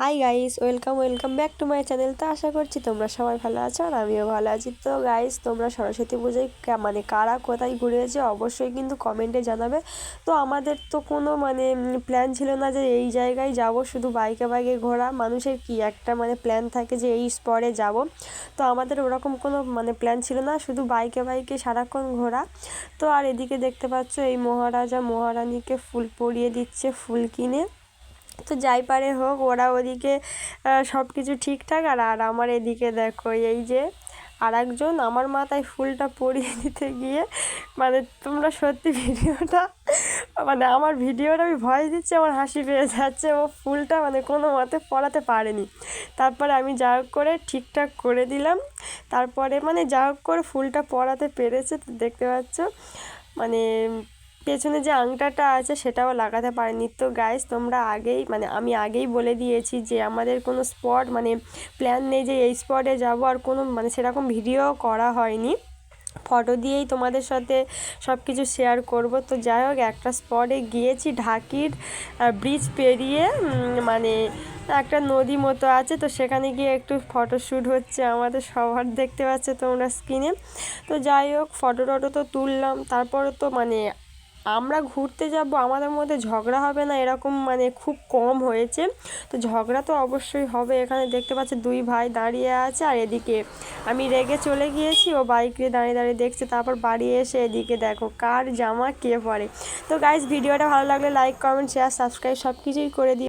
Hi guys, welcome back to my channel. তো আশা করছি তোমরা সবাই ভালো আছো আর আমিও ভালো আছি। তো গাইস, তোমরা সরস্বতী পুজোয় মানে কারা কোথায় ঘুরেছে অবশ্যই কিন্তু কমেন্টে জানাবে। তো আমাদের তো কোনো প্ল্যান ছিল না যে এই জায়গায় যাব, শুধু বাইকে ঘোরা। মানুষের কি একটা প্ল্যান থাকে যে এই স্পটে যাব, তো আমাদের ওরকম কোনো প্ল্যান ছিল না, শুধু বাইকে সারাক্ষণ ঘোরা। তো আর এদিকে দেখতে পাচ্ছ এই মহারাজা মহারানীকে ফুল পরিয়ে দিচ্ছে, ফুল কিনে। তো যাই পারে হোক, ওরা ওদিকে সব কিছু ঠিকঠাক, আর আর আমার এদিকে দেখো এই যে আর একজন আমার মাথায় ফুলটা পরিয়ে দিতে গিয়ে তোমরা সত্যি ভিডিওটা আমার ভিডিওটা আমি ভয়েস দিচ্ছি, আমার হাসি পেয়ে যাচ্ছে। ও ফুলটা কোনো মতে পরাতে পারেনি, তারপরে আমি যা হোক করে ঠিকঠাক করে দিলাম। তারপরে যা হোক করে ফুলটা পরাতে পেরেছে। তো দেখতে পাচ্ছ পেছনে যে আংটাটা আছে সেটাও লাগাতে পারিনি। তো গাইস, তোমরা আগেই আমি আগেই বলে দিয়েছি যে আমাদের কোনো স্পট প্ল্যান নেই যে এই স্পটে যাব, আর কোনো সেরকম ভিডিও করা হয়নি, ফটো দিয়েই তোমাদের সাথে সব কিছু শেয়ার করব। তো যাই হোক, একটা স্পটে গিয়েছি, ঢাকির ব্রিজ পেরিয়ে একটা নদী মতো আছে, তো সেখানে গিয়ে একটু ফটোশ্যুট হচ্ছে আমাদের সবার, দেখতে পাচ্ছ তোমরা স্ক্রিনে। তো যাই হোক, ফটো টটো তো তুললাম। তারপরে তো আমরা ঘুরতে যাব, আমাদের মধ্যে ঝগড়া হবে না এরকম খুব কম হয়েছে। তো ঝগড়া তো অবশ্যই হবে। এখানে দেখতে পাচ্ছি দুই ভাই দাঁড়িয়ে আছে, আর এদিকে আমি রেগে চলে গিয়েছি, ও বাইক নিয়ে দাঁড়িয়ে দাঁড়িয়ে দেখছে। তারপর বাড়ি এসে এদিকে দেখো কার জামা কে পরে। তো গাইস, ভিডিওটা ভালো লাগলে লাইক, কমেন্ট, শেয়ার, সাবস্ক্রাইব সব কিছুই করে দিই।